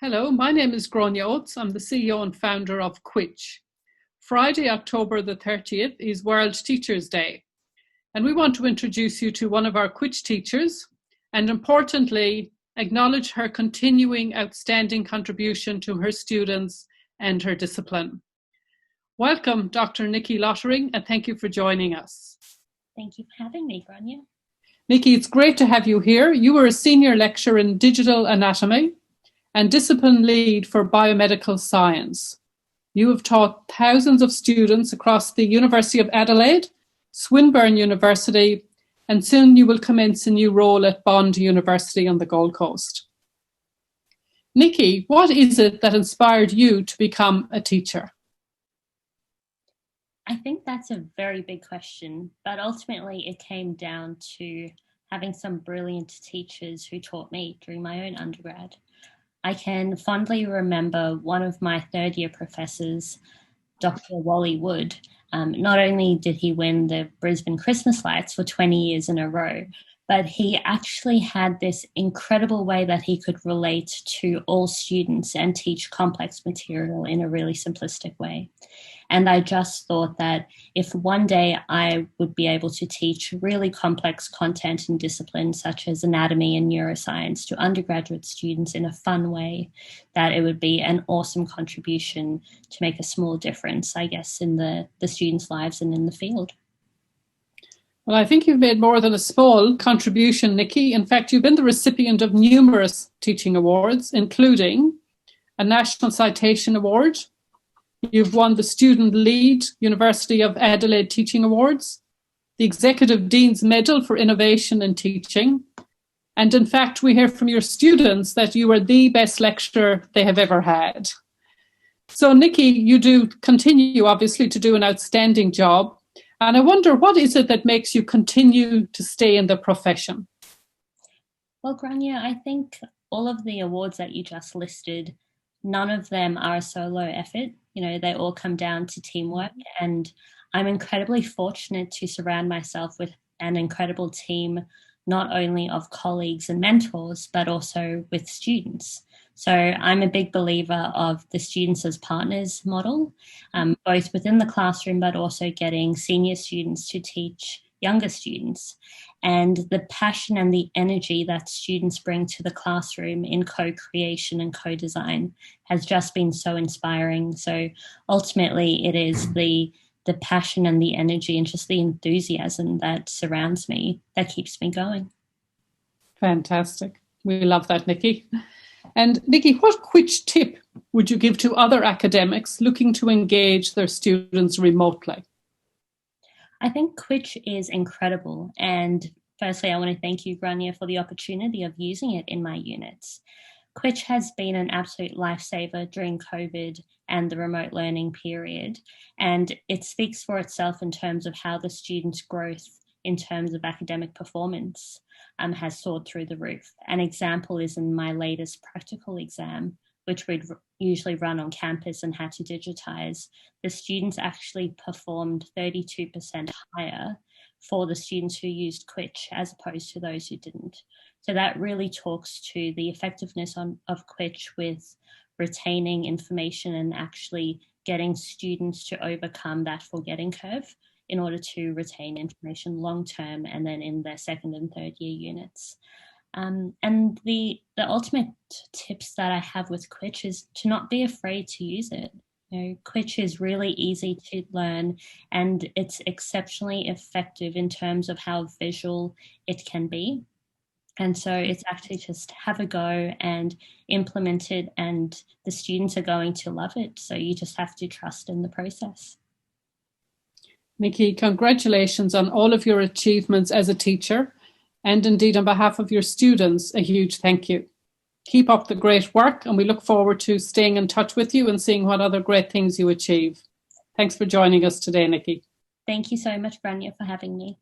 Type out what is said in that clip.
Hello, my name is Gráinne Oates. I'm the CEO and founder of Quitch. Friday, October the 30th is World Teachers' Day. And we want to introduce you to one of our Quitch teachers and importantly, acknowledge her continuing outstanding contribution to her students and her discipline. Welcome, Dr. Nikki Lottering, and thank you for joining us. Thank you for having me, Gráinne. Nikki, it's great to have you here. You were a senior lecturer in digital anatomy and discipline lead for biomedical science. You have taught thousands of students across the University of Adelaide, Swinburne University, and soon you will commence a new role at Bond University on the Gold Coast. Nikki, what is it that inspired you to become a teacher? I think that's a very big question, but ultimately it came down to having some brilliant teachers who taught me during my own undergrad. I can fondly remember one of my third year professors, Dr. Wally Wood. Not only did he win the Brisbane Christmas Lights for 20 years in a row, but he actually had this incredible way that he could relate to all students and teach complex material in a really simplistic way. And I just thought that if one day I would be able to teach really complex content and disciplines such as anatomy and neuroscience to undergraduate students in a fun way, that it would be an awesome contribution to make a small difference, I guess, in the students' lives and in the field. Well, I think you've made more than a small contribution, Nikki. In fact, you've been the recipient of numerous teaching awards, including a National Citation Award. You've won the Student Lead University of Adelaide Teaching Awards, the Executive Dean's Medal for Innovation in Teaching. And in fact, we hear from your students that you are the best lecturer they have ever had. So, Nikki, you do continue, obviously, to do an outstanding job. And I wonder, what is it that makes you continue to stay in the profession? Well, Gráinne, I think all of the awards that you just listed, none of them are a solo effort. You know, they all come down to teamwork, and I'm incredibly fortunate to surround myself with an incredible team, not only of colleagues and mentors, but also with students. So I'm a big believer of the students as partners model, both within the classroom, but also getting senior students to teach younger students. And the passion and the energy that students bring to the classroom in co-creation and co-design has just been so inspiring. So ultimately it is the passion and the energy and just the enthusiasm that surrounds me that keeps me going. Fantastic. We love that, Nikki. And Nikki, what Quitch tip would you give to other academics looking to engage their students remotely? I think Quitch is incredible. And firstly, I want to thank you, Gráinne, for the opportunity of using it in my units. Quitch has been an absolute lifesaver during COVID and the remote learning period. And it speaks for itself in terms of how the students' growth in terms of academic performance has soared through the roof. An example is in my latest practical exam, which we'd usually run on campus and had to digitize. The students actually performed 32% higher for the students who used Quitch as opposed to those who didn't. So that really talks to the effectiveness of Quitch with retaining information and actually getting students to overcome that forgetting curve in order to retain information long term and then in their second and third year units. And the ultimate tips that I have with Quitch is to not be afraid to use it. You know, Quitch is really easy to learn and it's exceptionally effective in terms of how visual it can be. And so it's actually just have a go and implement it, and the students are going to love it. So you just have to trust in the process. Nikki, congratulations on all of your achievements as a teacher, and indeed on behalf of your students, a huge thank you. Keep up the great work, and we look forward to staying in touch with you and seeing what other great things you achieve. Thanks for joining us today, Nikki. Thank you so much, Gráinne, for having me.